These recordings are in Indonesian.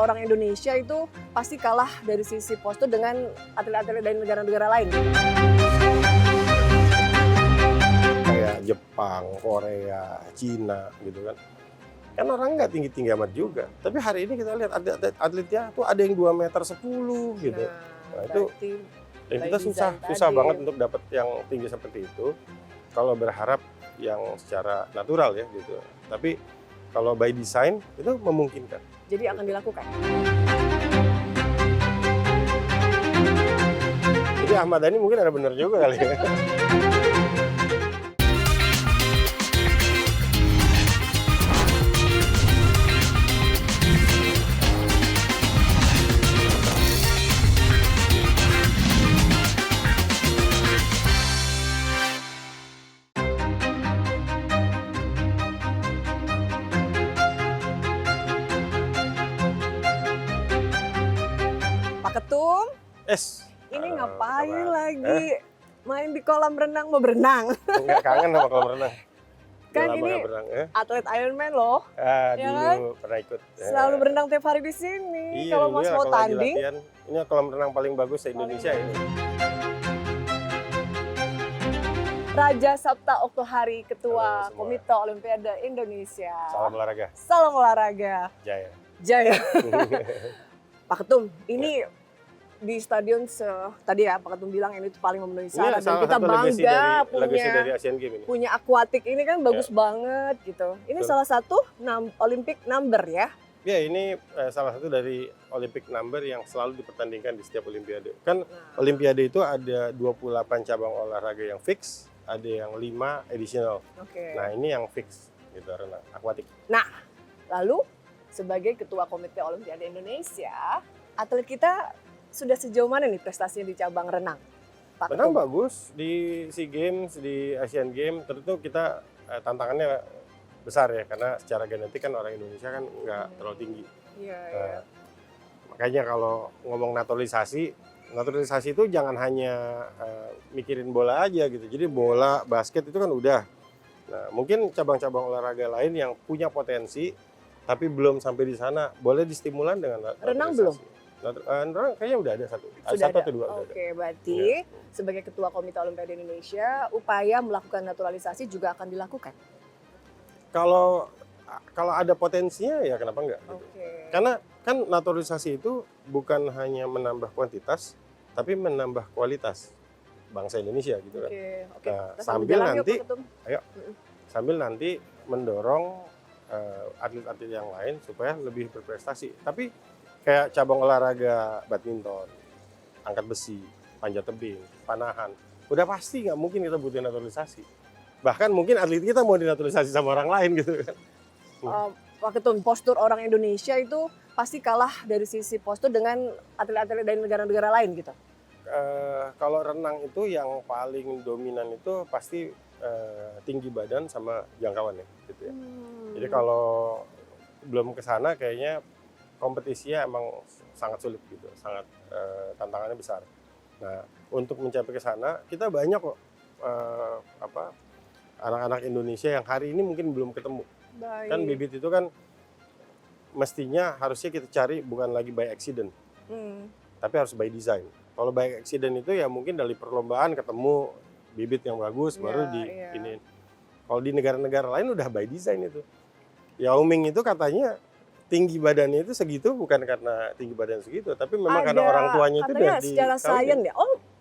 orang Indonesia itu pasti kalah dari sisi postur dengan atlet-atlet dari negara-negara lain. Kayak Jepang, Korea, Cina gitu kan. Kan orang nggak tinggi-tinggi amat juga. Tapi hari ini kita lihat atletnya tuh ada yang 2,10 meter gitu. Nah itu dan kita susah banget untuk dapat yang tinggi seperti itu. Kalau berharap yang secara natural ya gitu. Tapi kalau by design itu memungkinkan. Jadi akan dilakukan. Jadi Ahmad Dhani mungkin ada benar juga kali ya. Pak Ketum, ini ngapain lagi main di kolam renang, mau berenang? Enggak kangen sama kolam renang. Kan ini atlet Ironman loh. Ya kan? Dulu pernah ikut. Selalu berenang tiap hari di sini. Iya, kalau Mas mau tanding, latihan, ini kolam renang paling bagus di Indonesia ini. Raja Sabta Oktohari, Ketua Komite Olimpiade Indonesia. Salam olahraga. Salam olahraga. Jaya. Jaya. Pak Ketum, ini di stadion tadi ya Pak Ketum bilang ini tuh paling memenuhi syarat dan kita bangga punya akuatik ini kan bagus banget gitu. Ini salah satu Olympic number ya? Ya ini salah satu dari Olympic number yang selalu dipertandingkan di setiap Olimpiade. Kan Olimpiade itu ada 28 cabang olahraga yang fix, ada yang 5 additional. Nah ini yang fix gitu, renang akuatik. Nah lalu sebagai Ketua Komite Olimpiade Indonesia, atlet kita sudah sejauh mana nih prestasinya di cabang renang? Pak Renang bagus di SEA Games, di Asian Games, tentu kita tantangannya besar ya karena secara genetik kan orang Indonesia kan nggak terlalu tinggi. Iya. Makanya kalau ngomong naturalisasi itu jangan hanya mikirin bola aja gitu. Jadi bola, basket itu kan udah. Nah mungkin cabang-cabang olahraga lain yang punya potensi tapi belum sampai di sana, boleh distimulan dengan naturalisasi. Renang belum? Renang kayaknya udah ada satu atau dua. Oke, berarti sebagai Ketua Komite Olimpiade Indonesia, upaya melakukan naturalisasi juga akan dilakukan? Kalau ada potensinya ya kenapa enggak? Gitu. Karena kan naturalisasi itu bukan hanya menambah kuantitas, tapi menambah kualitas bangsa Indonesia gitu kan. Nah, sambil nanti mendorong atlet-atlet yang lain supaya lebih berprestasi. Tapi kayak cabang olahraga badminton, angkat besi, panjat tebing, panahan, udah pasti nggak mungkin kita butuh naturalisasi. Bahkan mungkin atlet kita mau dinaturalisasi sama orang lain gitu kan. Pak Ketum, postur orang Indonesia itu pasti kalah dari sisi postur dengan atlet-atlet dari negara-negara lain gitu? Kalau renang itu yang paling dominan itu pasti tinggi badan sama jangkauan ya gitu ya. Jadi kalau belum ke sana kayaknya kompetisinya emang sangat sulit gitu, sangat tantangannya besar. Nah, untuk mencapai ke sana kita banyak kok anak-anak Indonesia yang hari ini mungkin belum ketemu. Kan bibit itu kan mestinya harusnya kita cari bukan lagi by accident. Tapi harus by design. Kalau by accident itu ya mungkin dari perlombaan ketemu bibit yang bagus baru ini. Kalau di negara-negara lain udah by design itu. Yao Ming itu katanya tinggi badannya itu segitu bukan karena tinggi badan segitu, tapi memang karena orang tuanya itu udah secara sains ya.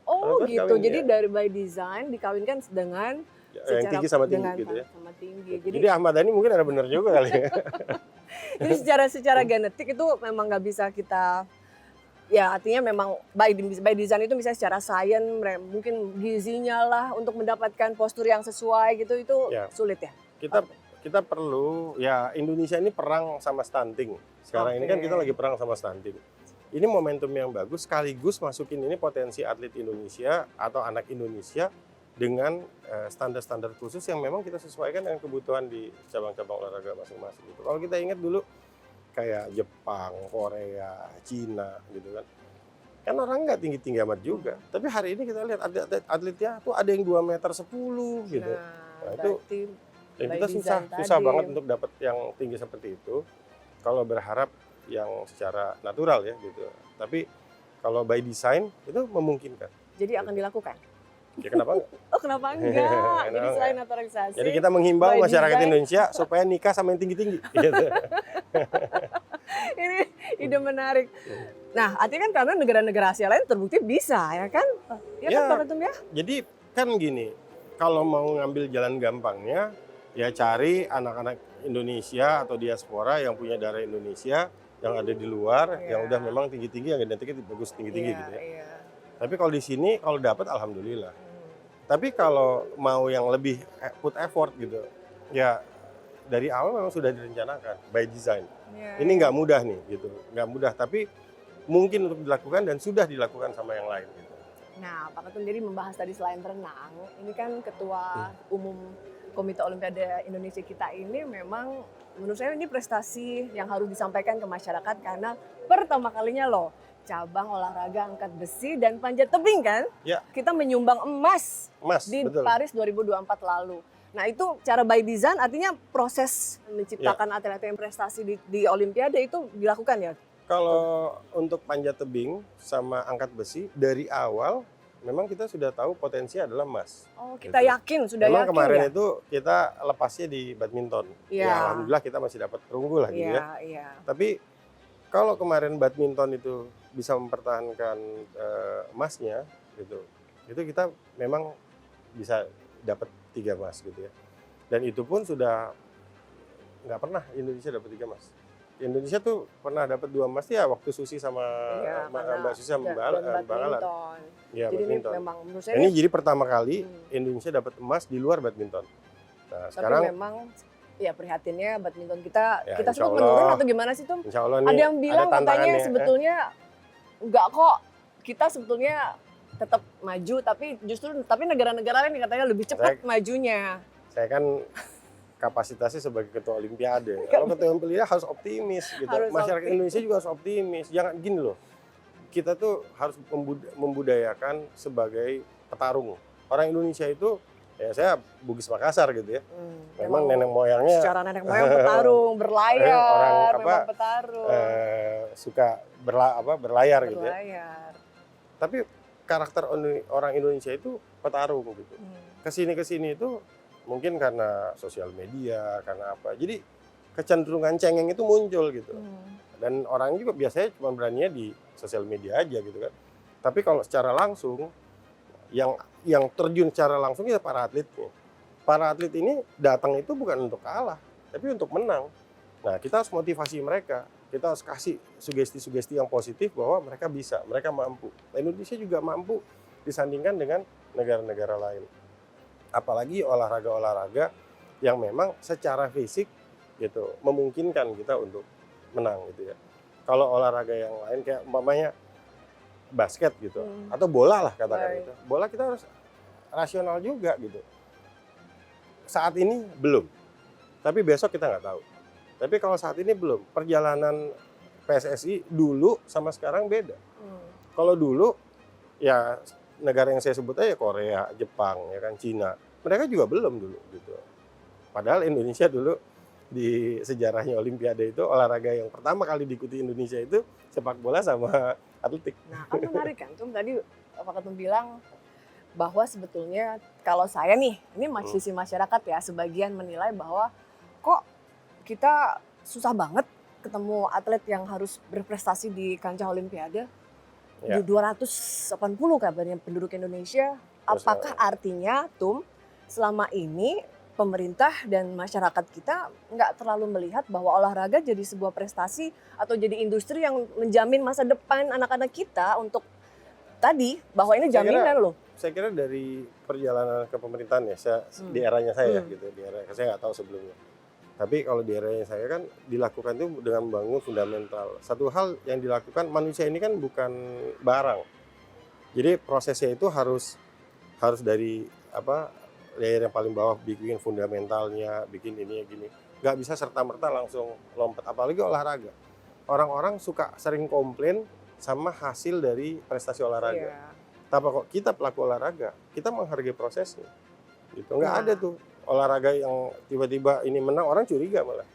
Oh gitu. Jadi dari by design dikawinkan dengan yang tinggi sama tinggi gitu ya. Sama tinggi. Jadi Ahmad Dhani mungkin ada benar juga kali ya. Jadi secara genetik itu memang nggak bisa kita, ya artinya memang by design itu misalnya secara sains mungkin gizinya lah untuk mendapatkan postur yang sesuai gitu itu sulit ya. Kita perlu ya, Indonesia ini perang sama stunting. Sekarang ini kan kita lagi perang sama stunting. Ini momentum yang bagus sekaligus masukin ini potensi atlet Indonesia atau anak Indonesia dengan standar-standar khusus yang memang kita sesuaikan dengan kebutuhan di cabang-cabang olahraga masing-masing gitu. Kalau kita ingat dulu kayak Jepang, Korea, Cina gitu kan. Kan orang nggak tinggi-tinggi amat juga. Tapi hari ini kita lihat atletnya tuh ada yang 2,10 meter gitu. Nah itu dan kita susah banget untuk dapat yang tinggi seperti itu. Kalau berharap yang secara natural ya gitu. Tapi kalau by design itu memungkinkan. Jadi akan dilakukan? Ya kenapa enggak? Oh kenapa enggak? Jadi selain naturalisasi. Jadi kita menghimbau masyarakat design, Indonesia supaya nikah sama yang tinggi-tinggi. Gitu. Ini ide menarik. Nah, artinya kan karena negara-negara Asia lain terbukti bisa, ya kan? Ya kan Pak Ketum ya? Jadi kan gini, kalau mau ngambil jalan gampangnya, ya cari anak-anak Indonesia atau diaspora yang punya darah Indonesia, yang ada di luar, yang udah memang tinggi-tinggi, yang genetiknya bagus tinggi-tinggi gitu ya. Tapi kalau di sini, kalau dapat alhamdulillah. Tapi kalau mau yang lebih put effort gitu, ya dari awal memang sudah direncanakan by design. Ini nggak mudah nih gitu, nggak mudah. Tapi mungkin untuk dilakukan dan sudah dilakukan sama yang lain. Gitu. Nah, Pak Ketum jadi membahas tadi selain renang, ini kan Ketua Umum Komite Olimpiade Indonesia kita ini memang menurut saya ini prestasi yang harus disampaikan ke masyarakat karena pertama kalinya loh cabang olahraga angkat besi dan panjat tebing kan, kita menyumbang emas di betul. Paris 2024 lalu. Nah itu cara by design artinya proses menciptakan atlet-atlet yang prestasi di Olimpiade itu dilakukan ya? Kalau untuk panjat tebing sama angkat besi dari awal memang kita sudah tahu potensi adalah emas. Oh kita gitu. Yakin, sudah memang yakin kemarin ya? itu kita lepasnya di badminton. Ya alhamdulillah kita masih dapat perunggu lah gitu ya. Tapi kalau kemarin badminton itu bisa mempertahankan emasnya gitu, itu kita memang bisa dapat 3 emas gitu ya. Dan itu pun sudah nggak pernah Indonesia dapat 3 emas. Indonesia tuh pernah dapat 2 emas ya waktu Susi sama Mbak Susi sama Mbak Alan. Ya, jadi badminton. Ini memang menurut saya ini jadi pertama kali Indonesia dapat emas di luar badminton. Nah, tapi sekarang memang ya prihatinnya badminton kita sempat menurun atau gimana sih Tum? Ada yang bilang katanya sebetulnya enggak kok, kita sebetulnya tetap maju tapi negara-negara lain katanya lebih cepat majunya. Saya kan kapasitasnya sebagai ketua olimpiade. Kalau ketua olimpiade harus optimis gitu. Masyarakat Indonesia juga harus optimis. Jangan gini loh. Kita tuh harus membudayakan sebagai petarung. Orang Indonesia itu ya saya Bugis Makassar gitu ya. Memang nenek moyangnya secara nenek moyang petarung, berlayar, orang memang petarung. Suka berlayar gitu ya. Tapi karakter orang Indonesia itu petarung gitu. Kesini itu mungkin karena sosial media, karena apa. Jadi kecenderungan cengeng itu muncul gitu. Dan orang juga biasanya cuma beraninya di sosial media aja gitu kan. Tapi kalau secara langsung yang terjun secara langsung ya para atletnya. Para atlet ini datang itu bukan untuk kalah, tapi untuk menang. Nah, kita harus motivasi mereka. Kita harus kasih sugesti-sugesti yang positif bahwa mereka bisa, mereka mampu. Indonesia juga mampu disandingkan dengan negara-negara lain. Apalagi olahraga-olahraga yang memang secara fisik gitu memungkinkan kita untuk menang gitu ya. Kalau olahraga yang lain kayak umpamanya basket gitu atau bola lah katakan gitu. Bola kita harus rasional juga gitu. Saat ini belum. Tapi besok kita nggak tahu. Tapi kalau saat ini belum. Perjalanan PSSI dulu sama sekarang beda. Kalau dulu ya negara yang saya sebut aja Korea, Jepang, ya kan Cina. Mereka juga belum dulu gitu. Padahal Indonesia dulu di sejarahnya Olimpiade itu olahraga yang pertama kali diikuti Indonesia itu sepak bola sama atletik. Nah, kan menarik kan, Tum tadi Pak Ketum bilang bahwa sebetulnya kalau saya nih, ini sisi masyarakat ya, sebagian menilai bahwa kok kita susah banget ketemu atlet yang harus berprestasi di kancah Olimpiade. Di 280 kabarnya penduduk Indonesia. Apakah artinya, Tum, selama ini pemerintah dan masyarakat kita nggak terlalu melihat bahwa olahraga jadi sebuah prestasi atau jadi industri yang menjamin masa depan anak-anak kita untuk tadi bahwa ini jaminan loh. Saya kira dari perjalanan ke pemerintahan ya, di eranya saya gitu, di era saya nggak tahu sebelumnya. Tapi kalau di eranya saya kan dilakukan itu dengan membangun fundamental. Satu hal yang dilakukan, manusia ini kan bukan barang. Jadi prosesnya itu harus dari layer yang paling bawah, bikin fundamentalnya, bikin ini gini. Nggak bisa serta-merta langsung lompat, apalagi olahraga. Orang-orang suka sering komplain sama hasil dari prestasi olahraga. Tapi kok kita pelaku olahraga, kita menghargai prosesnya. Gitu. Nggak ada tuh olahraga yang tiba-tiba ini menang, orang curiga malah.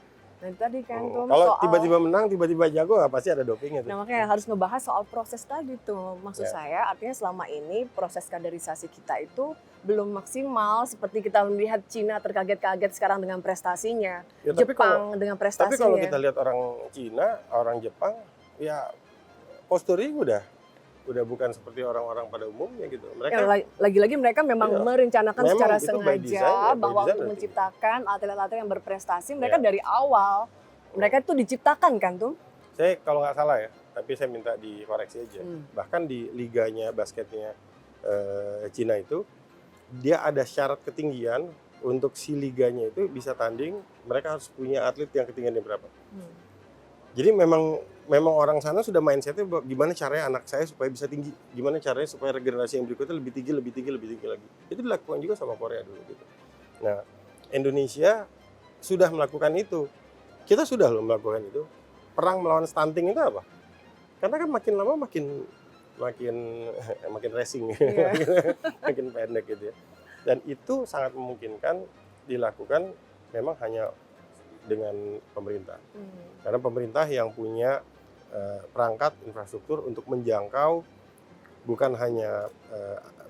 Nah tadi kan tuh kalau soal tiba-tiba menang, tiba-tiba jago, pasti ada dopingnya tuh. Nah makanya harus ngebahas soal proses tadi tuh. Maksud Ya. saya artinya selama ini proses kaderisasi kita itu belum maksimal seperti kita melihat Cina terkaget-kaget sekarang dengan prestasinya, Ya, tapi Jepang dengan prestasinya. Tapi kalau kita lihat orang Cina, orang Jepang, ya posturnya udah bukan seperti orang-orang pada umumnya gitu. Mereka Ya, lagi-lagi mereka memang Iya. merencanakan Memang secara itu by sengaja design ya, by bahwa design untuk berarti. menciptakan atlet-atlet yang berprestasi mereka Iya. dari awal mereka itu diciptakan kan tuh. Saya kalau nggak salah ya, tapi saya minta dikoreksi aja. Bahkan di liganya basketnya Cina itu, dia ada syarat ketinggian untuk si liganya itu bisa tanding, mereka harus punya atlet yang ketinggiannya berapa. Jadi memang orang sana sudah mindsetnya gimana caranya anak saya supaya bisa tinggi, gimana caranya supaya generasi yang berikutnya lebih tinggi lagi. Itu dilakukan juga sama Korea dulu gitu. Nah, Indonesia sudah melakukan itu. Kita sudah loh melakukan itu. Perang melawan stunting itu apa? Karena kan makin lama makin racing, Iya. makin pendek gitu ya. Dan itu sangat memungkinkan dilakukan memang hanya dengan pemerintah. Karena pemerintah yang punya perangkat infrastruktur untuk menjangkau bukan hanya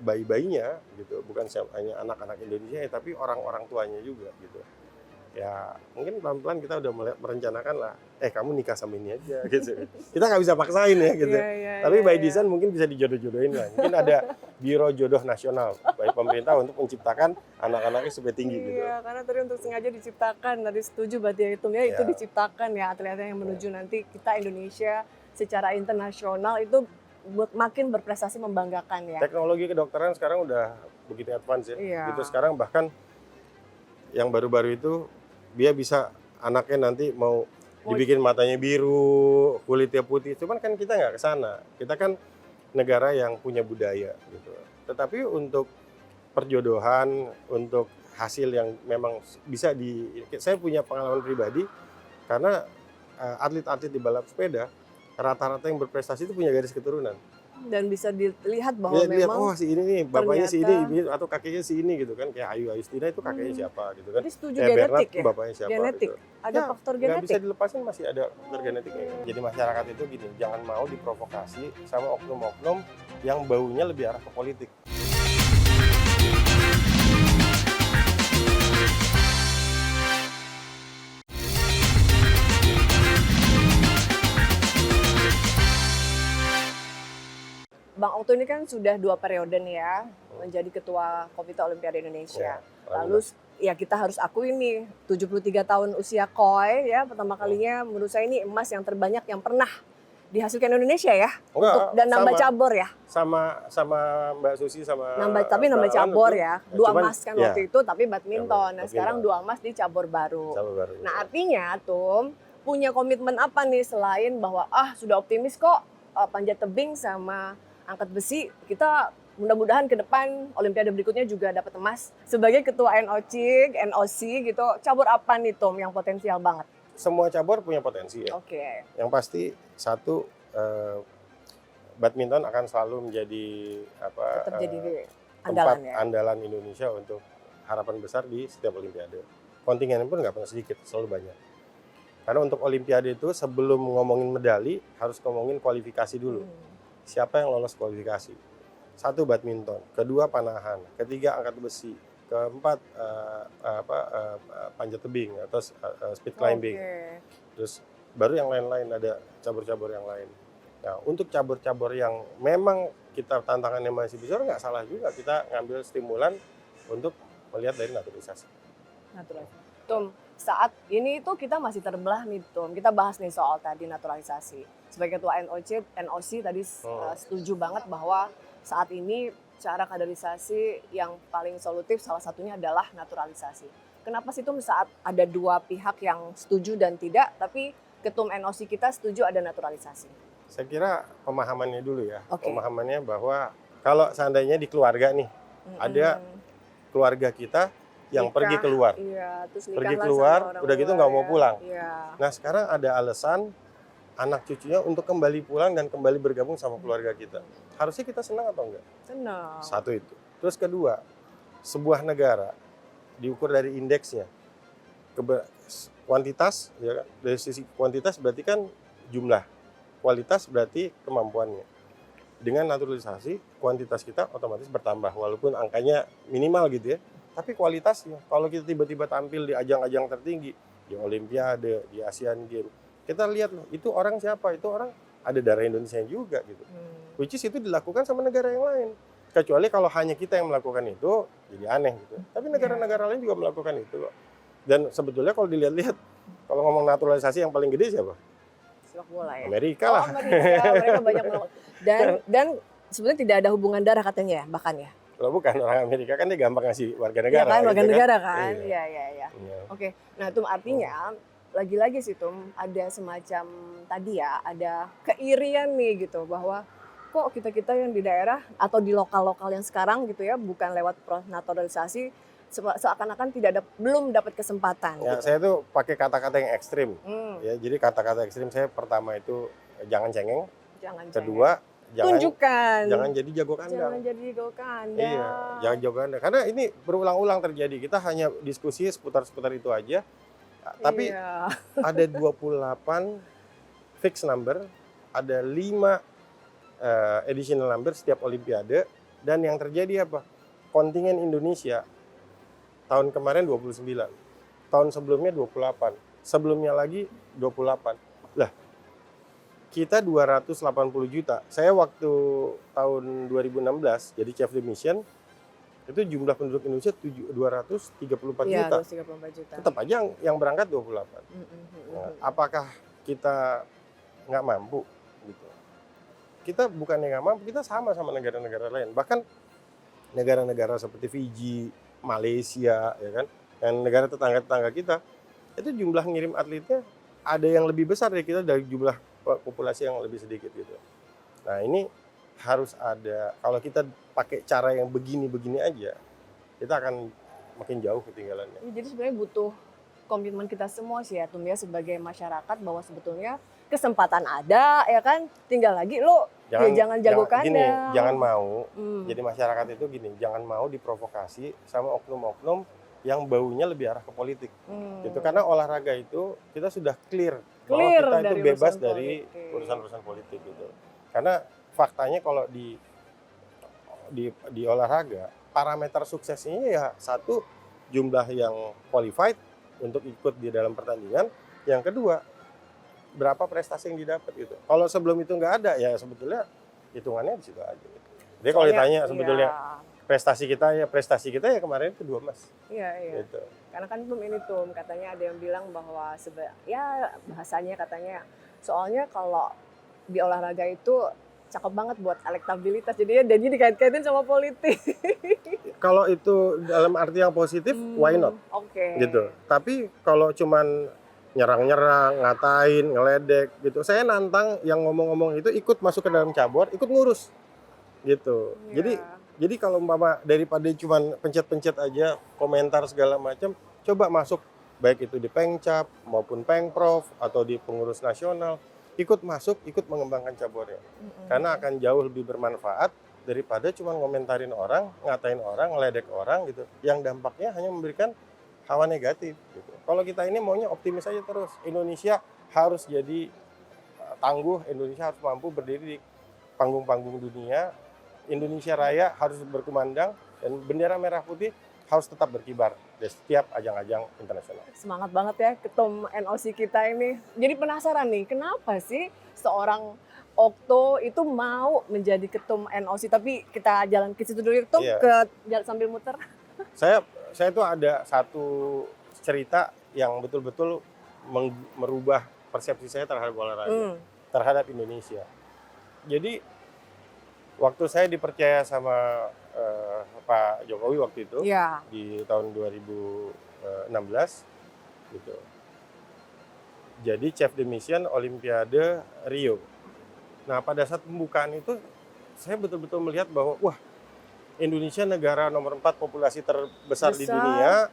bayi-bayinya gitu, bukan hanya anak-anak Indonesia, tapi orang-orang tuanya juga gitu. Ya mungkin pelan-pelan kita udah mulai merencanakan lah, kamu nikah sama ini aja gitu. Kita nggak bisa paksain ya gitu. Tapi by design mungkin bisa dijodoh-jodohin lah. Mungkin ada Biro Jodoh Nasional dari pemerintah untuk menciptakan anak-anaknya supaya tinggi gitu. Iya, karena tadi untuk sengaja diciptakan, tadi setuju berarti ya hitungnya itu Ya. diciptakan ya atletnya yang menuju nanti kita Indonesia secara internasional itu makin berprestasi membanggakan ya. Teknologi kedokteran sekarang udah begitu advance ya. Iya. Gitu sekarang bahkan yang baru-baru itu dia bisa anaknya nanti mau dibikin matanya biru, kulitnya putih. Cuman kan kita nggak ke sana. Kita kan negara yang punya budaya gitu. Tetapi untuk perjodohan, untuk hasil yang memang bisa saya punya pengalaman pribadi karena atlet-atlet di balap sepeda rata-rata yang berprestasi itu punya garis keturunan. Dan bisa dilihat bahwa Dia lihat, memang oh si ini nih, bapaknya si ternyata- ini atau kakeknya si ini gitu kan. Kayak Ayu Ayustina itu kakeknya siapa gitu kan. Jadi setuju Kayak genetik Bernard ya? bapaknya siapa Genetik. gitu. Ada Ya, faktor nggak bisa genetik. dilepasin, masih ada faktor genetiknya. Jadi masyarakat itu gini, jangan mau diprovokasi sama oknum-oknum yang baunya lebih arah ke politik. Bang Okto ini kan sudah 2 periode nih ya menjadi Ketua Komite Olimpiade Indonesia. Lalu ya kita harus akui nih 73 tahun usia KOI ya, pertama kalinya menurut saya ini emas yang terbanyak yang pernah dihasilkan Indonesia ya. Enggak, Dan nambah sama. cabur ya. Sama Mbak Susi sama Tapi nambah Mbak An cabur itu, ya. 2 cuman, emas kan ya, waktu itu tapi badminton. Nah badminton. sekarang 2 emas di cabur baru. cabur baru. Nah artinya tuh punya komitmen apa nih selain bahwa sudah optimis kok panjat tebing sama angkat besi, kita mudah-mudahan ke depan Olimpiade berikutnya juga dapat emas. Sebagai ketua NOC gitu, cabur apa nih Tom yang potensial banget? Semua cabur punya potensi ya. Oke. Yang pasti satu, badminton akan selalu menjadi Tetap jadi tempat andalan ya. andalan Indonesia untuk harapan besar di setiap Olimpiade. Kontingennya pun nggak pernah sedikit, selalu banyak. Karena untuk Olimpiade itu sebelum ngomongin medali harus ngomongin kualifikasi dulu. Siapa yang lolos kualifikasi? 1 badminton, kedua panahan, ketiga angkat besi, keempat panjat tebing atau speed climbing. Terus baru yang lain-lain, ada cabur-cabur yang lain. Nah, untuk cabur-cabur yang memang kita tantangannya masih besar, nggak salah juga kita ngambil stimulan untuk melihat dari naturalisasi. Tom, saat ini tuh kita masih terbelah nih Tom. Kita bahas nih soal tadi naturalisasi. Sebagai ketua NOC tadi setuju banget bahwa saat ini cara kaderisasi yang paling solutif salah satunya adalah naturalisasi. Kenapa sih Tom saat ada 2 pihak yang setuju dan tidak, tapi ketum NOC kita setuju ada naturalisasi? Saya kira pemahamannya dulu ya. Oke. Pemahamannya bahwa kalau seandainya di keluarga nih, ada keluarga kita yang Nikah, pergi keluar. Iya, terus Pergi nikahlah keluar, sama orang udah gitu luar nggak mau ya. pulang. Iya. Nah sekarang ada alasan anak cucunya untuk kembali pulang dan kembali bergabung sama keluarga kita. Harusnya kita senang atau enggak? Senang. 1 itu. Terus kedua, sebuah negara diukur dari indeksnya. kuantitas, ya kan? Dari sisi kuantitas berarti kan jumlah, kualitas berarti kemampuannya. Dengan naturalisasi, kuantitas kita otomatis bertambah, walaupun angkanya minimal gitu ya. Tapi kualitasnya, kalau kita tiba-tiba tampil di ajang-ajang tertinggi, di Olimpiade, di Asian Games, kita lihat loh, itu orang siapa? Itu orang ada darah Indonesia juga gitu. Which is itu dilakukan sama negara yang lain. Kecuali kalau hanya kita yang melakukan itu, jadi aneh gitu. Tapi negara-negara lain juga melakukan itu kok. Dan sebetulnya kalau dilihat-lihat, kalau ngomong naturalisasi yang paling gede siapa? Sepak bola ya. Amerika lah. Amerika, mereka banyak melakukan. Dan sebenarnya tidak ada hubungan darah katanya ya, bahkan ya. Loh bukan, orang Amerika kan dia gampang ngasih warga negara. Iya kan, warga gitu negara kan. Iya. Iya. Oke, nah itu artinya lagi-lagi sih Tum, ada semacam tadi ya, ada keirian nih gitu bahwa kok kita-kita yang di daerah atau di lokal-lokal yang sekarang gitu ya, bukan lewat naturalisasi, seakan-akan belum dapat kesempatan. Ya, gitu. saya tuh pakai kata-kata yang ekstrim. Ya, jadi kata-kata ekstrim saya pertama itu jangan cengeng. Kedua, jangan jadi jago kandang. Jangan jadi jago kandang. Iya, jangan jago kandang. Karena ini berulang-ulang terjadi. Kita hanya diskusi seputar-seputar itu aja. Tapi ada 28 fixed number, ada 5 additional number setiap Olimpiade. Dan yang terjadi apa? Kontingen Indonesia tahun kemarin 29, tahun sebelumnya 28, sebelumnya lagi 28. Lah, kita 280 juta. Saya waktu tahun 2016 jadi chef de mission, itu jumlah penduduk Indonesia 234 Iya, juta. 234 juta. Tetap aja yang berangkat 28. Nah, apakah kita nggak mampu? Gitu. Kita bukannya nggak mampu, kita sama negara-negara lain. Bahkan negara-negara seperti Fiji, Malaysia, ya kan, dan negara tetangga-tetangga kita, itu jumlah ngirim atletnya ada yang lebih besar dari kita dari jumlah populasi yang lebih sedikit gitu. Nah ini harus ada, kalau kita pakai cara yang begini-begini aja, kita akan makin jauh ketinggalannya. Jadi sebenarnya butuh komitmen kita semua sih ya Tum ya, sebagai masyarakat, bahwa sebetulnya kesempatan ada ya kan, tinggal lagi lo jangan jago kandang. Gini, jangan mau, jadi masyarakat itu gini, jangan mau diprovokasi sama oknum-oknum yang baunya lebih arah ke politik. Gitu. Karena olahraga itu kita sudah clear bahwa kita itu bebas dari urusan-urusan politik gitu. Karena faktanya kalau di olahraga, parameter suksesnya ya satu, jumlah yang qualified untuk ikut di dalam pertandingan, yang kedua berapa prestasi yang didapat gitu. Kalau sebelum itu nggak ada ya sebetulnya hitungannya di situ aja. Gitu. Jadi kalau ditanya sebetulnya prestasi kita ya kemarin itu 2 emas. Iya. Gitu. Karena kan ini Tum, katanya ada yang bilang bahwa ya bahasanya katanya soalnya kalau di olahraga itu cakep banget buat elektabilitas, jadi dikait-kaitin sama politik. Kalau itu dalam arti yang positif, why not? Oke. Gitu. Tapi kalau cuman nyerang-nyerang, ngatain, ngeledek gitu. Saya nantang yang ngomong-ngomong itu ikut masuk ke dalam cabur, ikut ngurus. Gitu. Yeah. Jadi kalau umpama daripada cuman pencet-pencet aja, komentar segala macam, coba masuk baik itu di Pengcap maupun Pengprov atau di pengurus nasional, ikut masuk, ikut mengembangkan caburnya. Karena akan jauh lebih bermanfaat daripada cuman ngomentarin orang, ngatain orang, ngeledek orang gitu. Yang dampaknya hanya memberikan hawa negatif gitu. Kalau kita ini maunya optimis aja terus. Indonesia harus jadi tangguh, Indonesia harus mampu berdiri di panggung-panggung dunia. Indonesia Raya harus berkumandang dan bendera merah putih harus tetap berkibar di setiap ajang-ajang internasional. Semangat banget ya ketum NOC kita ini. Jadi penasaran nih, kenapa sih seorang Okto itu mau menjadi ketum NOC? Tapi kita jalan ke situ dulu, Ketum, sambil muter. Saya tuh ada satu cerita yang betul-betul merubah persepsi saya terhadap olahraga, terhadap Indonesia. Jadi waktu saya dipercaya sama Pak Jokowi waktu itu di tahun 2016 gitu. Jadi chef de mission Olimpiade Rio. Nah, pada saat pembukaan itu saya betul-betul melihat bahwa wah, Indonesia negara nomor 4 populasi terbesar di dunia.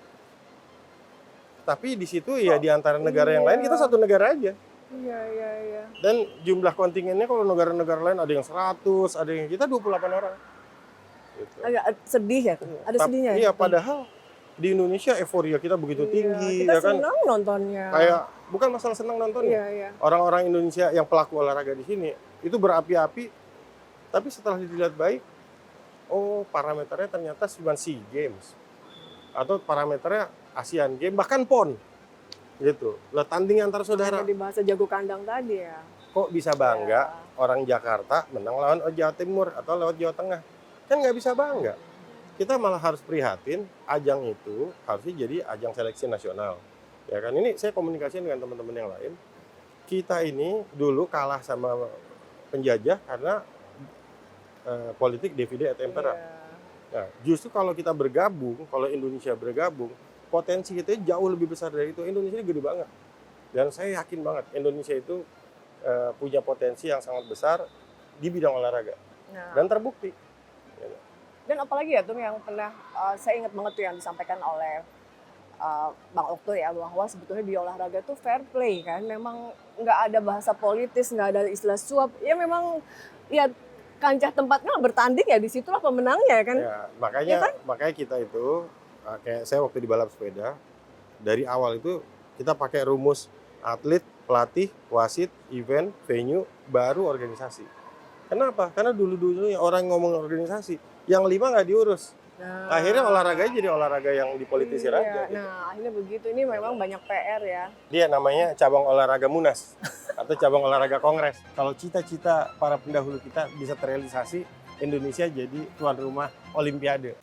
Tapi di situ ya di antara negara yang lain kita satu negara aja. Iya. Dan jumlah kontingennya kalau negara-negara lain ada yang 100, ada yang kita 28 orang. Gitu. Agak sedih ya, ada sedihnya. Iya, padahal Di Indonesia euforia kita begitu tinggi, kita ya kan? senang nontonnya. Kayak bukan masalah senang nontonnya. Iya. Orang-orang Indonesia yang pelaku olahraga di sini itu berapi-api, tapi setelah dilihat baik, oh parameternya ternyata cuma SEA Games atau parameternya Asian Games, bahkan PON gitu. Lah tanding antar saudara. Di bahasa jago kandang tadi ya. Kok bisa bangga orang Jakarta menang lawan Jawa Timur atau lewat Jawa Tengah? Kan nggak bisa bangga. Kita malah harus prihatin, ajang itu harusnya jadi ajang seleksi nasional. Ya kan, ini saya komunikasi dengan teman-teman yang lain. Kita ini dulu kalah sama penjajah karena politik divide et impera. Nah, justru kalau kita bergabung, kalau Indonesia bergabung, potensi kita jauh lebih besar dari itu. Indonesia ini gede banget. Dan saya yakin banget Indonesia itu punya potensi yang sangat besar di bidang olahraga. Dan terbukti. Dan apalagi ya tuh yang pernah saya ingat banget tuh yang disampaikan oleh Bang Okto ya, bahwa sebetulnya di olahraga tuh fair play kan, memang nggak ada bahasa politis, nggak ada istilah suap, ya memang ya kancah tempatnya bertanding ya disitulah pemenangnya kan. Ya, makanya kita itu kayak saya waktu di balap sepeda dari awal itu kita pakai rumus atlet, pelatih, wasit, event, venue, baru organisasi. Kenapa? Karena dulu-dulunya orang ngomong organisasi, yang 5 nggak diurus. Nah, akhirnya olahraganya jadi olahraga yang dipolitisir aja. Gitu. Nah, akhirnya begitu. Ini memang banyak PR ya. Dia namanya cabang olahraga Munas atau cabang olahraga Kongres. Kalau cita-cita para pendahulu kita bisa terrealisasi, Indonesia jadi tuan rumah Olimpiade.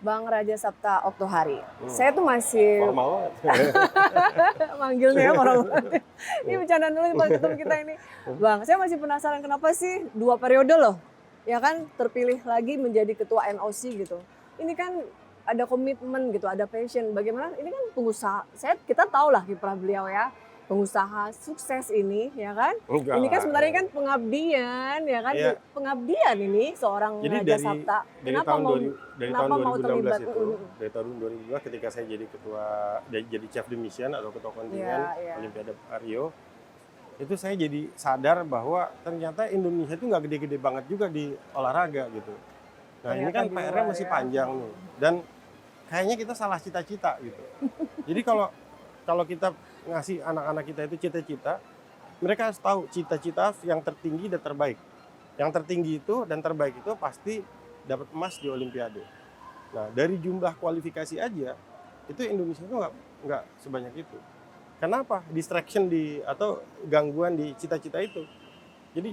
Bang Raja Sapta Oktohari. Saya tuh masih formal manggilnya formal. Ini bercanda dulu Bang ketemu kita ini. Bang, saya masih penasaran kenapa sih 2 periode loh. Ya kan terpilih lagi menjadi ketua NOC gitu. Ini kan ada komitmen gitu, ada passion. Bagaimana ini kan pengusaha. Kita tahu lah kiprah beliau ya. Pengusaha sukses ini ya kan. Enggak ini kan lah. sebenarnya kan pengabdian ya kan. Iya. Pengabdian ini seorang Raja Sapta. Dari tahun 2016 itu, dari tahun 2012 ketika saya jadi chef de mission atau ketua kontingen Olimpiade Rio, itu saya jadi sadar bahwa ternyata Indonesia itu nggak gede-gede banget juga di olahraga gitu. Nah ini kan PR-nya masih panjang nih, dan kayaknya kita salah cita-cita gitu. Jadi kalau kita ngasih anak-anak kita itu cita-cita, mereka harus tahu cita-cita yang tertinggi dan terbaik. Yang tertinggi itu dan terbaik itu pasti dapat emas di Olimpiade. Nah dari jumlah kualifikasi aja itu Indonesia itu nggak sebanyak itu. Kenapa? Distraction atau gangguan di cita-cita itu. Jadi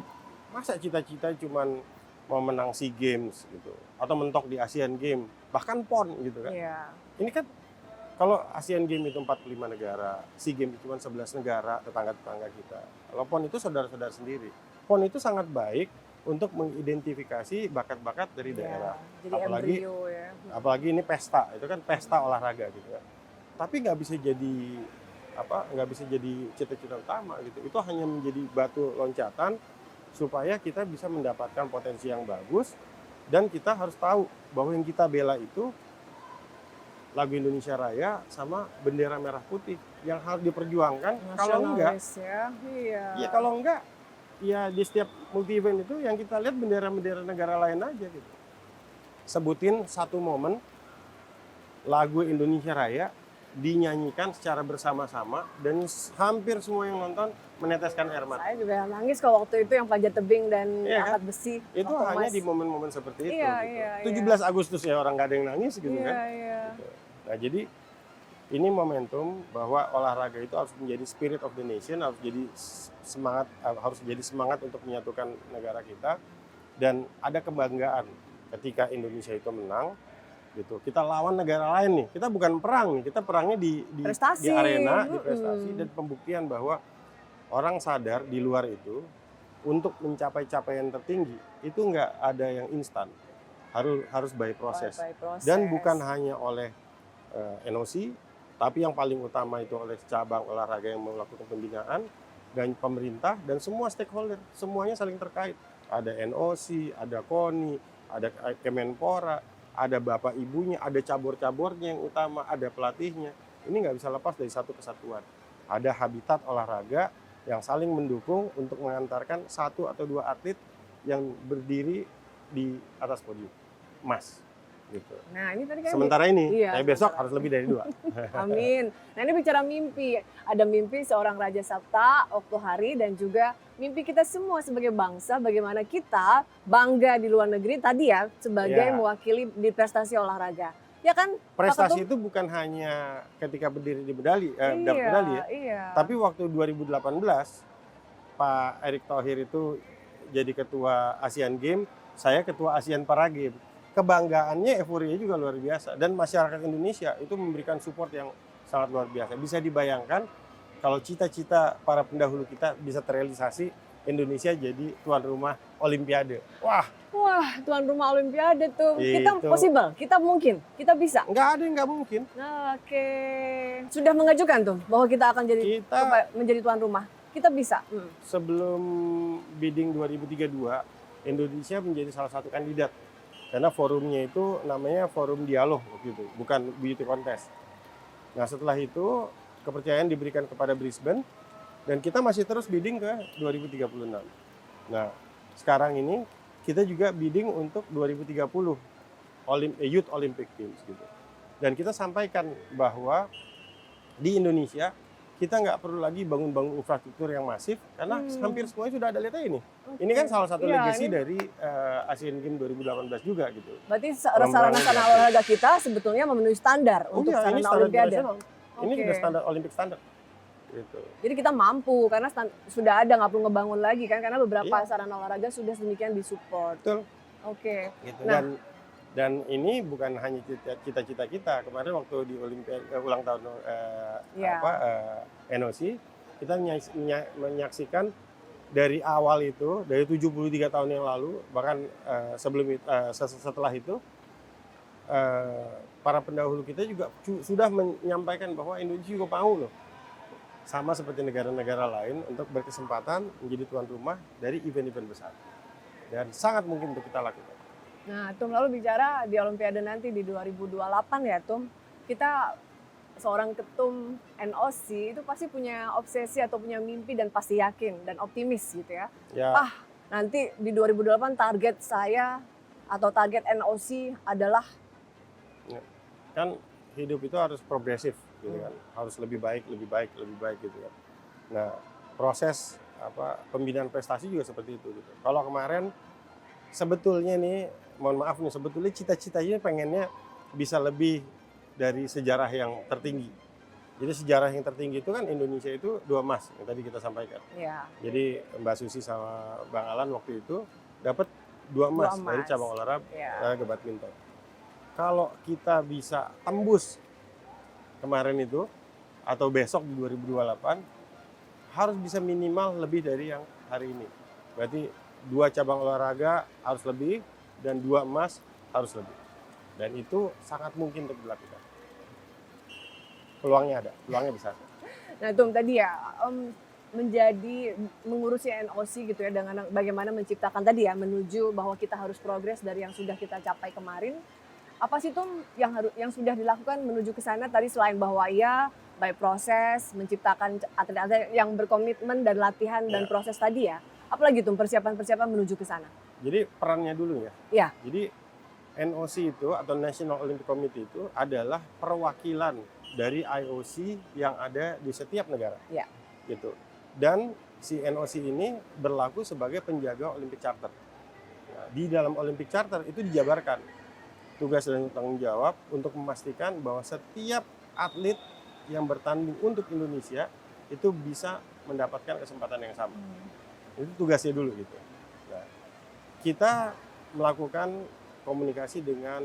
masa cita-cita cuman mau menang SEA Games gitu atau mentok di Asian Games, bahkan PON gitu kan. Yeah. Ini kan kalau Asian Games itu 45 negara, SEA Games cuma 11 negara tetangga-tetangga kita. Kalau PON itu saudara-saudara sendiri. PON itu sangat baik untuk mengidentifikasi bakat-bakat dari daerah. Jadi apalagi ini pesta, itu kan pesta olahraga gitu ya. Tapi nggak bisa jadi cita-cita utama gitu. Itu hanya menjadi batu loncatan supaya kita bisa mendapatkan potensi yang bagus, dan kita harus tahu bahwa yang kita bela itu lagu Indonesia Raya sama bendera merah putih yang harus diperjuangkan. Kalau enggak, kalau enggak, ya di setiap multi event itu yang kita lihat bendera-bendera negara lain aja gitu. Sebutin satu momen lagu Indonesia Raya dinyanyikan secara bersama-sama dan hampir semua yang nonton meneteskan air mata. Saya juga nangis kalau waktu itu yang panjat tebing dan angkat besi. Itu hanya di momen-momen seperti itu. Gitu. 17 Agustus ya orang nggak ada yang nangis gitu kan. Gitu. Nah jadi ini momentum bahwa olahraga itu harus menjadi spirit of the nation, harus jadi semangat untuk menyatukan negara kita, dan ada kebanggaan ketika Indonesia itu menang. Gitu. Kita lawan negara lain nih. Kita bukan perang nih, kita perangnya di arena, di prestasi dan pembuktian bahwa orang sadar di luar itu untuk mencapai capaian tertinggi itu nggak ada yang instan. harus by proses. By proses. Dan bukan hanya oleh NOC, tapi yang paling utama itu oleh cabang olahraga yang melakukan pembinaan dan pemerintah dan semua stakeholder, semuanya saling terkait. Ada NOC, ada KONI, ada Kemenpora, ada bapak ibunya, ada cabur-caburnya yang utama, ada pelatihnya. Ini nggak bisa lepas dari satu kesatuan. Ada habitat olahraga yang saling mendukung untuk mengantarkan satu atau dua atlet yang berdiri di atas podium, emas. Gitu. Nah ini tadi kan sementara ini, besok harus lebih dari 2. Amin. Nah ini bicara mimpi, ada mimpi seorang Raja Sabta, Oktohari, dan juga mimpi kita semua sebagai bangsa, bagaimana kita bangga di luar negeri tadi ya, sebagai mewakili di prestasi olahraga. Ya kan? Prestasi itu bukan hanya ketika berdiri di medali, dapat medali ya. Iya. Tapi waktu 2018, Pak Erick Thohir itu jadi ketua Asian Games, saya ketua Asian Para Games. Kebanggaannya, euforianya juga luar biasa. Dan masyarakat Indonesia itu memberikan support yang sangat luar biasa. Bisa dibayangkan kalau cita-cita para pendahulu kita bisa terrealisasi, Indonesia jadi tuan rumah Olimpiade. Wah, tuan rumah Olimpiade tuh. Kita possible, kita mungkin, kita bisa. Nggak ada yang nggak mungkin. Oke. Sudah mengajukan tuh bahwa kita akan menjadi tuan rumah. Kita bisa. Sebelum bidding 2032, Indonesia menjadi salah satu kandidat. Karena forumnya itu namanya forum dialog gitu, bukan beauty contest. Nah setelah itu kepercayaan diberikan kepada Brisbane dan kita masih terus bidding ke 2036. Nah sekarang ini kita juga bidding untuk 2030 Youth Olympic Games gitu. Dan kita sampaikan bahwa di Indonesia kita nggak perlu lagi bangun-bangun infrastruktur yang masif karena hampir semuanya sudah ada. Lihat ini. Ini kan salah satu legacy dari Asian Games 2018 juga gitu. Berarti sarana-sarana olahraga kita sebetulnya memenuhi standar untuk sarana Olimpiade. Ini sudah standar Olimpik standar. Gitu. Jadi kita mampu karena sudah ada, nggak perlu ngebangun lagi kan karena beberapa sarana olahraga sudah sedemikian disupport. Betul. Oke. Gitu. Nah, dan ini bukan hanya cita-cita kita. Kemarin waktu di ulang tahun NOC, kita menyaksikan dari awal itu, dari 73 tahun yang lalu, bahkan setelah itu, para pendahulu kita juga sudah menyampaikan bahwa Indonesia juga mau loh, sama seperti negara-negara lain, untuk berkesempatan menjadi tuan rumah dari event-event besar. Dan sangat mungkin untuk kita lakukan. Nah, Tum, lalu bicara di Olimpiade nanti di 2028 ya, Tum. Kita seorang ketum NOC itu pasti punya obsesi atau punya mimpi dan pasti yakin dan optimis gitu ya. Nanti di 2028 target saya atau target NOC adalah kan hidup itu harus progresif gitu kan. Harus lebih baik gitu kan. Nah, proses pembinaan prestasi juga seperti itu gitu. Kalau kemarin sebetulnya nih, mohon maaf nih, sebetulnya cita-citanya pengennya bisa lebih dari sejarah yang tertinggi. Jadi sejarah yang tertinggi itu kan Indonesia itu 2 emas yang tadi kita sampaikan. Ya. Jadi Mbak Susi sama Bang Alan waktu itu dapat 2 emas dari cabang olahraga badminton. Kalau kita bisa tembus kemarin itu atau besok di 2028 harus bisa minimal lebih dari yang hari ini. Berarti 2 cabang olahraga harus lebih dan 2 emas harus lebih. Dan itu sangat mungkin untuk dilakukan. Peluangnya ada, peluangnya besar. Nah, Tum, tadi ya menjadi mengurusi NOC gitu ya, dengan bagaimana menciptakan tadi ya, menuju bahwa kita harus progres dari yang sudah kita capai kemarin. Apa sih, Tum, yang sudah dilakukan menuju ke sana tadi, selain bahwa by proses menciptakan atlet-atlet yang berkomitmen dan latihan dan proses tadi ya. Apalagi, Tum, persiapan-persiapan menuju ke sana? Jadi perannya dulu ya. Iya. Jadi NOC itu atau National Olympic Committee itu adalah perwakilan dari IOC yang ada di setiap negara. Iya. Gitu. Dan si NOC ini berlaku sebagai penjaga Olympic Charter. Nah, di dalam Olympic Charter itu dijabarkan tugas dan tanggung jawab untuk memastikan bahwa setiap atlet yang bertanding untuk Indonesia itu bisa mendapatkan kesempatan yang sama. Itu tugasnya dulu gitu. Nah, kita melakukan komunikasi dengan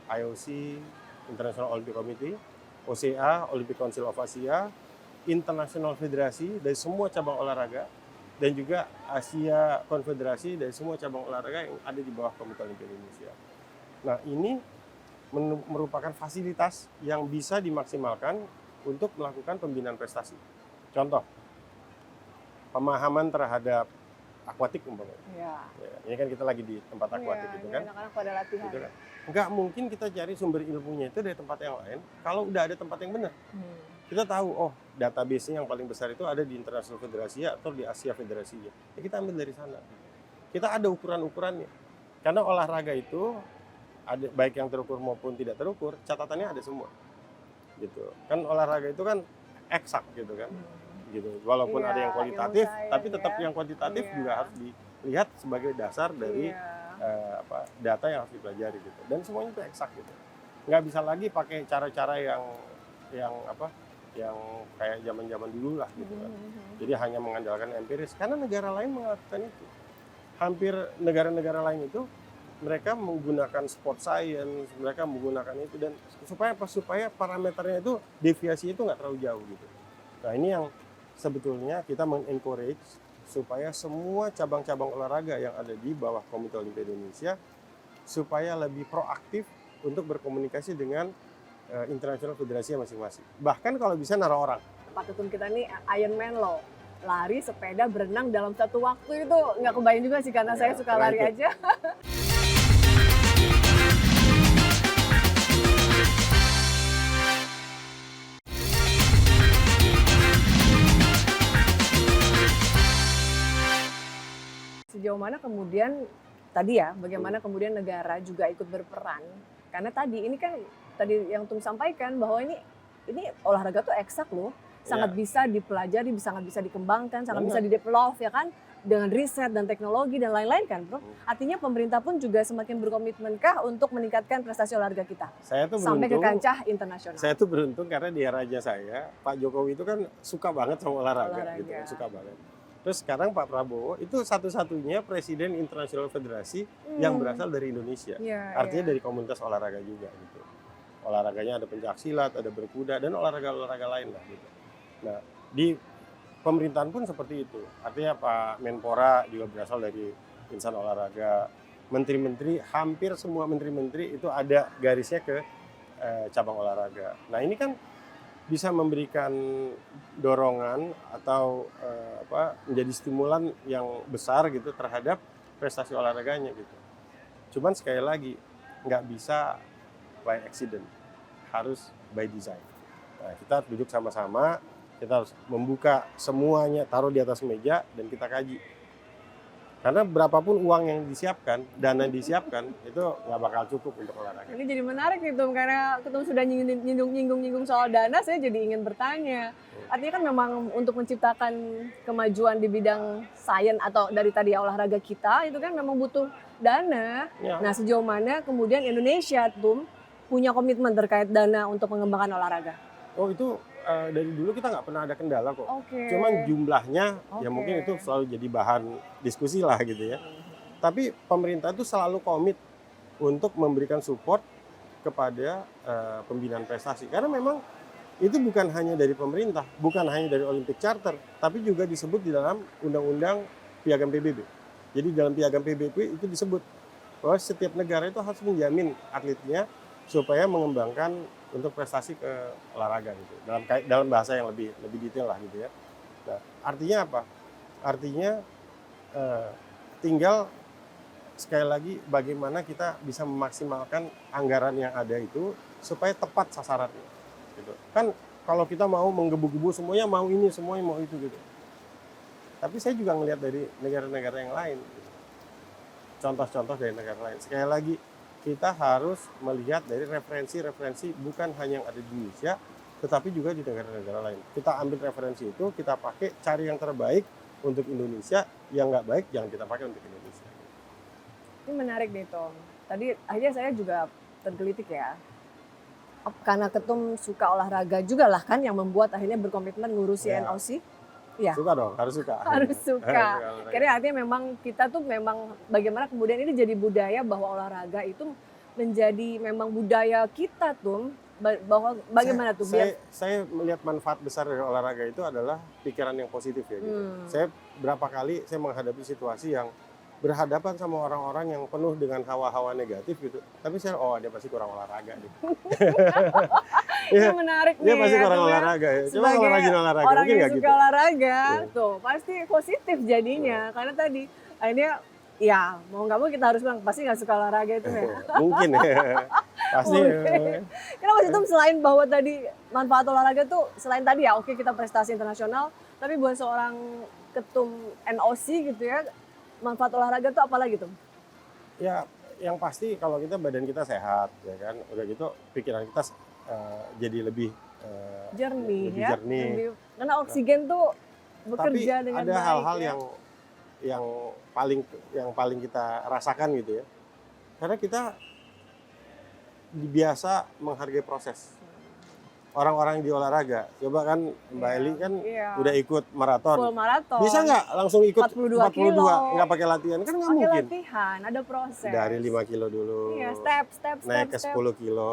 IOC, International Olympic Committee, OCA, Olympic Council of Asia, International Federasi dari semua cabang olahraga, dan juga Asia Konfederasi dari semua cabang olahraga yang ada di bawah Komite Olimpia Indonesia. Nah, ini merupakan fasilitas yang bisa dimaksimalkan untuk melakukan pembinaan prestasi. Contoh, pemahaman terhadap akuatik umpamanya. Ya. Ya, ini kan kita lagi di tempat akuatik gitu kan. Anak-anak pada latihan. Gitu kan. Nggak mungkin kita cari sumber ilmunya itu dari tempat yang lain kalau udah ada tempat yang benar. Kita tahu, oh database-nya yang paling besar itu ada di International Federasi atau di Asia Federasinya. Ya, kita ambil dari sana. Kita ada ukuran-ukurannya. Karena olahraga itu ada baik yang terukur maupun tidak terukur, catatannya ada semua. Gitu. Kan olahraga itu kan eksak gitu kan. Gitu. Walaupun ada yang kualitatif, tapi tetap yang kuantitatif juga harus dilihat sebagai dasar dari data yang harus dipelajari gitu. Dan semuanya itu eksak gitu. Nggak bisa lagi pakai cara-cara yang kayak zaman-zaman dulu lah gitu kan. Jadi hanya mengandalkan empiris karena negara lain melakukan itu. Hampir negara-negara lain itu mereka menggunakan sport science, mereka menggunakan itu dan supaya parameternya itu deviasi itu nggak terlalu jauh gitu. Nah, ini yang sebetulnya kita mengencourage supaya semua cabang-cabang olahraga yang ada di bawah Komite Olimpiade Indonesia supaya lebih proaktif untuk berkomunikasi dengan internasional federasi masing-masing. Bahkan kalau bisa naruh orang. Pak Ketum kita nih Ironman loh. Lari, sepeda, berenang dalam satu waktu itu nggak kebayang juga sih karena saya suka lari aja. Sejauh mana kemudian tadi ya, bagaimana kemudian negara juga ikut berperan? Karena tadi ini kan tadi yang Tum sampaikan bahwa ini olahraga tuh eksak loh, sangat bisa dipelajari, sangat bisa dikembangkan, sangat bisa didevelop ya kan, dengan riset dan teknologi dan lain-lain kan, Bro. Artinya pemerintah pun juga semakin berkomitmenkah untuk meningkatkan prestasi olahraga kita? Saya tuh sampai ke kancah internasional. Saya tuh beruntung karena di eranya saya, Pak Jokowi itu kan suka banget sama olahraga. Gitu kan, suka banget. Terus sekarang Pak Prabowo itu satu-satunya presiden internasional federasi yang berasal dari Indonesia. Artinya dari komunitas olahraga juga gitu. Olahraganya ada pencaksilat, ada berkuda dan olahraga-olahraga lain lah gitu. Nah, di pemerintahan pun seperti itu. Artinya Pak Menpora juga berasal dari insan olahraga. Menteri-menteri, hampir semua menteri-menteri itu ada garisnya ke cabang olahraga. Nah, ini kan bisa memberikan dorongan atau menjadi stimulan yang besar gitu terhadap prestasi olahraganya gitu. Cuman sekali lagi nggak bisa by accident, harus by design. Nah, kita duduk sama-sama, kita harus membuka semuanya, taruh di atas meja dan kita kaji. Karena berapapun uang yang disiapkan, dana disiapkan, itu nggak bakal cukup untuk olahraga. Ini jadi menarik gitu, karena Ketum sudah nyinggung soal dana, saya jadi ingin bertanya. Artinya kan memang untuk menciptakan kemajuan di bidang sains atau dari tadi olahraga kita, itu kan memang butuh dana. Ya. Nah, sejauh mana kemudian Indonesia tuh punya komitmen terkait dana untuk mengembangkan olahraga? Oh, itu dari dulu kita nggak pernah ada kendala kok. Cuman jumlahnya ya mungkin itu selalu jadi bahan diskusi lah gitu ya. Tapi pemerintah itu selalu komit untuk memberikan support kepada pembinaan prestasi. Karena memang itu bukan hanya dari pemerintah, bukan hanya dari Olympic Charter, tapi juga disebut di dalam Undang-Undang Piagam PBB. Jadi dalam Piagam PBB itu disebut bahwa setiap negara itu harus menjamin atletnya supaya mengembangkan untuk prestasi ke olahraga gitu. Dalam bahasa yang lebih detail lah gitu ya. Nah, artinya apa? Artinya tinggal sekali lagi bagaimana kita bisa memaksimalkan anggaran yang ada itu supaya tepat sasarannya. Gitu. Kan kalau kita mau menggebu-gebu semuanya mau ini, semuanya mau itu gitu. Tapi saya juga ngelihat dari negara-negara yang lain. Gitu. Contoh-contoh dari negara lain. Sekali lagi kita harus melihat dari referensi-referensi bukan hanya yang ada di Indonesia, tetapi juga di negara-negara lain. Kita ambil referensi itu, kita pakai, cari yang terbaik untuk Indonesia, yang nggak baik jangan kita pakai untuk Indonesia. Ini menarik nih, Tom. Tadi akhirnya saya juga tergelitik ya. Karena Ketum suka olahraga juga lah kan yang membuat akhirnya berkomitmen ngurusi NOC. Ya. Suka dong, harus suka. Harus suka. Karena artinya memang kita tuh memang bagaimana kemudian ini jadi budaya bahwa olahraga itu menjadi memang budaya kita tuh bahwa bagaimana saya melihat manfaat besar dari olahraga itu adalah pikiran yang positif ya gitu. Saya berapa kali saya menghadapi situasi yang berhadapan sama orang-orang yang penuh dengan hawa-hawa negatif gitu. Tapi saya, oh dia pasti kurang olahraga nih. Ini menarik nih. Dia pasti ya, kurang Tum, ya. olahraga ya. Coba Sebagai kalau rajin olahraga, orang mungkin yang nggak suka gitu. olahraga, tuh pasti positif jadinya. Karena tadi akhirnya ya mau nggak mau kita harus bilang pasti nggak suka olahraga itu ya. Mungkin ya. Pasti. Mungkin. Karena Mas Tum selain bahwa tadi manfaat olahraga tuh selain tadi ya oke kita prestasi internasional, tapi buat seorang ketum NOC gitu ya, manfaat olahraga tuh apa lagi tuh? Ya, yang pasti kalau kita badan kita sehat, ya kan, udah gitu pikiran kita jadi lebih Jernih lebih ya. jernih. Karena oksigen tuh bekerja Tapi dengan ada baik. hal-hal ya. yang paling kita rasakan gitu ya. Karena kita biasa menghargai proses. Orang-orang di olahraga, coba kan Mbak Eli kan Iya. udah ikut maraton. Full maraton. Bisa nggak langsung ikut 42 kilo. nggak pakai latihan? Kan nggak Pakai mungkin. latihan, ada proses. Dari 5 kilo dulu, Iya, step. naik ke 10 kilo,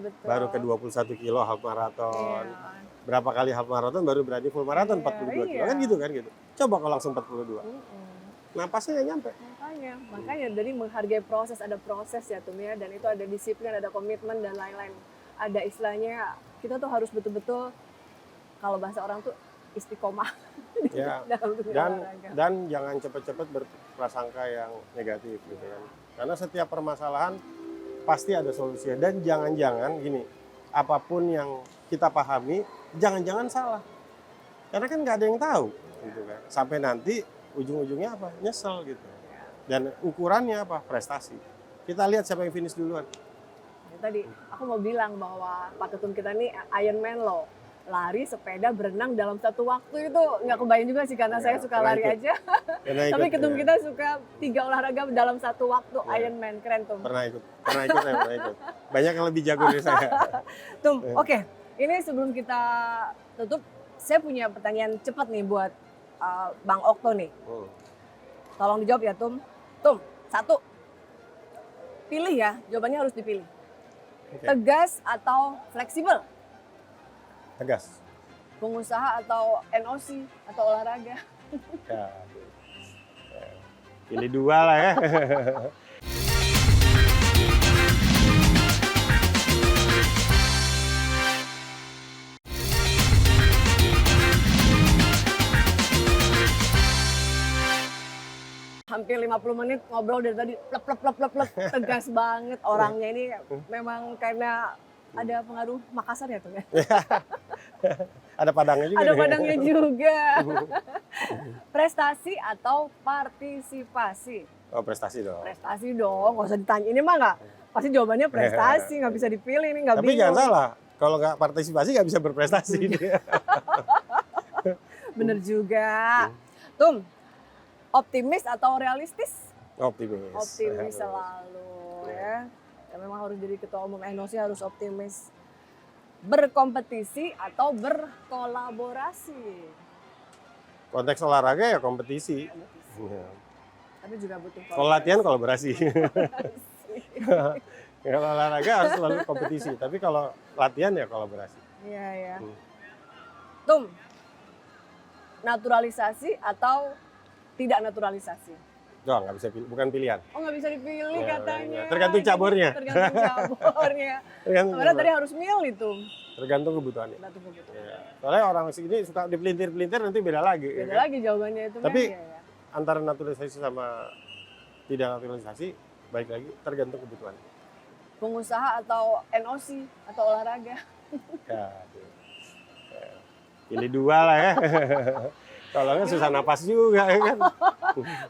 Betul. baru ke 21 kilo half maraton. Iya. Berapa kali half maraton baru berani full maraton Iya, 42 kilo, iya. kan gitu kan gitu. Coba kalau langsung 42, napasnya nggak nyampe. Makanya dari menghargai proses, ada proses ya Tum ya, dan itu ada disiplin, ada komitmen dan lain-lain. Ada istilahnya kita tuh harus betul-betul kalau bahasa orang tuh istiqomah Ya, dalam dunia dan olahraga. dan jangan cepet-cepet berprasangka yang negatif gitu kan. Karena setiap permasalahan pasti ada solusinya, dan jangan-jangan gini, apapun yang kita pahami jangan-jangan salah. Karena kan nggak ada yang tahu gitu kan. Sampai nanti ujung-ujungnya apa? Nyesel gitu. Dan ukurannya apa? Prestasi. Kita lihat siapa yang finish duluan. Tadi aku mau bilang bahwa Pak Ketum kita nih Ironman loh, lari, sepeda, berenang dalam satu waktu itu nggak kebayang juga sih karena Ya, saya suka pernah lari ikut. aja. Pernah Tapi ikut, Ketum ya. kita suka 3 olahraga dalam satu waktu, Ya. Ironman, keren Tum. Pernah ikut, saya pernah ikut. Banyak yang lebih jago dari saya. Tum, Ya. oke. Ini sebelum kita tutup, saya punya pertanyaan cepat nih buat Bang Okto nih. Tolong dijawab ya Tum. Tum, 1. Pilih ya, jawabannya harus dipilih. Oke. Tegas atau fleksibel? Tegas. Pengusaha atau NOC atau olahraga? Ya. Pilih 2 lah ya. Hampir 50 menit ngobrol dari tadi plep, tegas banget orangnya ini memang karena ada pengaruh Makassar ya Tum ya? Ada padangnya juga. Ada nih. padangnya juga. Prestasi atau partisipasi? Oh, prestasi dong. Prestasi dong, nggak usah ditanya. Ini mah nggak, pasti jawabannya prestasi, nggak bisa dipilih nih, nggak Tapi bingung. jangan salah, kalau nggak partisipasi nggak bisa berprestasi. Bener juga. Tum, optimis atau realistis? Optimis. Optimis selalu ya. Ya memang harus jadi ketua umum NOC harus optimis. Berkompetisi atau berkolaborasi? Konteks olahraga ya kompetisi. Ya. Tapi juga butuh Kalau latihan kolaborasi. Kalau olahraga harus selalu kompetisi, tapi kalau latihan ya kolaborasi. Iya ya. Hmm. Tum, naturalisasi atau tidak naturalisasi? Doang nggak bisa pilih, bukan pilihan. Oh nggak bisa dipilih Ya, katanya. tergantung caburnya. Tergantung caburnya. Tergantung, Karena tadi harus milih tuh. tergantung kebutuhannya. Tergantung kebutuhan. Ya. Soalnya orang sini suka dipelintir-pelintir nanti beda lagi. ya Beda kan? lagi jawabannya itu Tapi kan ya. Antara naturalisasi sama tidak naturalisasi, baik lagi tergantung kebutuhan. Pengusaha atau NOC atau olahraga? Ya, pilih 2 lah ya. Kalau nggak susah napas juga ya kan.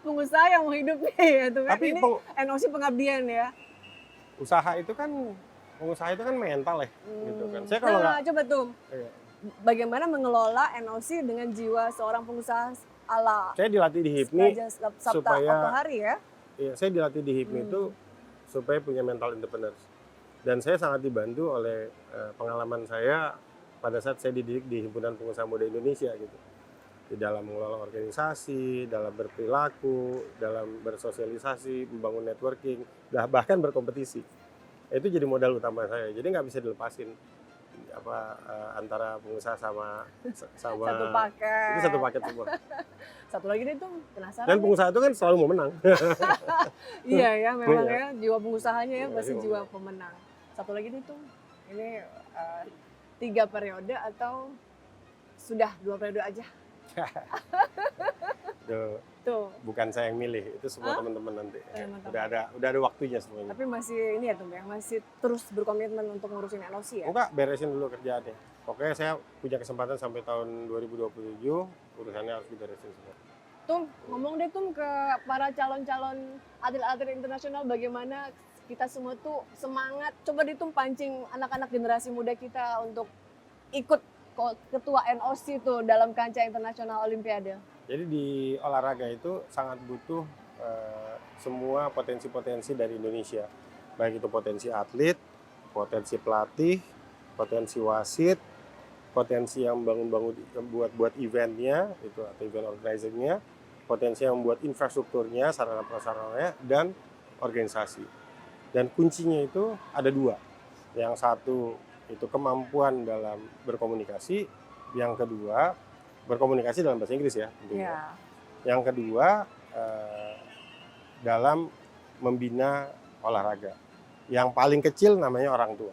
Pengusaha yang mau hidup nih, itu kan. Tapi Ini NOC pengabdian ya. usaha itu kan mental ya, gitu kan. Saya kalau Nah, nggak, coba tuh, iya. bagaimana mengelola NOC dengan jiwa seorang pengusaha ala Saya dilatih di HIPMI, Raja Sabta supaya- Oktohari ya? ya, saya dilatih di HIPMI itu supaya punya mental independence. Dan saya sangat dibantu oleh pengalaman saya pada saat saya dididik di Himpunan Pengusaha Muda Indonesia gitu. Di dalam mengelola organisasi, dalam berperilaku, dalam bersosialisasi, membangun networking, bahkan berkompetisi. Itu jadi modal utama saya. Jadi nggak bisa dilepasin. antara pengusaha sama Satu paket. itu satu paket semua. Satu lagi deh tuh penasaran. Dan pengusaha itu kan selalu mau menang. Iya ya, memang Iya. ya jiwa pengusahanya ya Iya, pasti jiwa jiwa pemenang. Satu lagi nih tuh, ini 3 periode atau sudah 2 periode aja? Tuh. Bukan saya yang milih, itu semua teman-teman nanti. Teman-teman. Udah ada waktunya semuanya. Tapi masih ini ya Tum ya, masih terus berkomitmen untuk ngurusin NOC ya? Enggak, beresin dulu kerjaannya. Pokoknya saya punya kesempatan sampai tahun 2027, urusannya harus diberesin semua. Tum, ngomong deh Tum ke para calon-calon atlet-atlet internasional bagaimana kita semua tuh semangat. Coba deh Tum pancing anak-anak generasi muda kita untuk ikut ketua NOC tuh dalam kancah internasional Olimpiade. Jadi di olahraga itu sangat butuh semua potensi-potensi dari Indonesia. Baik itu potensi atlet, potensi pelatih, potensi wasit, potensi yang bangun-bangun buat eventnya, itu atau event organizingnya, potensi yang buat infrastrukturnya, sarana prasarananya, dan organisasi. Dan kuncinya itu ada 2. Yang satu itu kemampuan dalam berkomunikasi, yang kedua berkomunikasi dalam bahasa Inggris ya tentunya. Ya. Yang kedua dalam membina olahraga. Yang paling kecil namanya orang tua.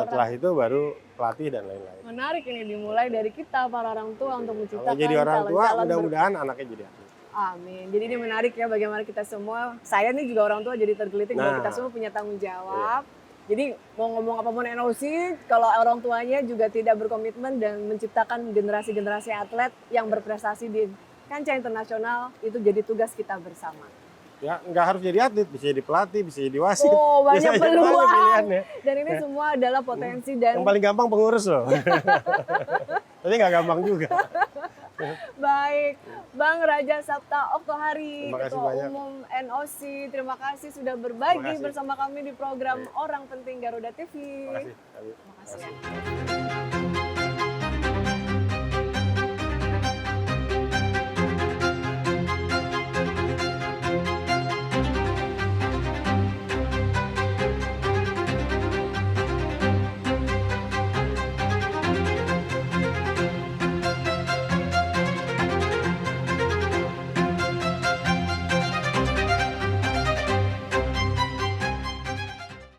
Setelah itu baru pelatih dan lain-lain. Menarik ini dimulai dari kita para orang tua untuk menciptakan Kalau jadi orang tua, mudah-mudahan anaknya jadi atlet. Amin. Jadi ini menarik ya bagaimana kita semua, saya nih juga orang tua jadi tergelitik bahwa Nah. kita semua punya tanggung jawab. Jadi mau ngomong apapun NOC, kalau orang tuanya juga tidak berkomitmen dan menciptakan generasi-generasi atlet yang berprestasi di kancah internasional, itu jadi tugas kita bersama. Ya, nggak harus jadi atlet, bisa jadi pelatih, bisa jadi wasit. Oh, banyak Bisa jadi peluang. pilihannya. Dan ini semua adalah potensi dan Yang paling gampang pengurus loh. Tapi nggak gampang juga. baik. Bang Raja Sapta Oktohari, Terima kasih Ketua banyak. Umum NOC, terima kasih sudah berbagi Terima kasih. bersama kami di program Orang Penting Garuda TV. Terima kasih. Terima kasih ya.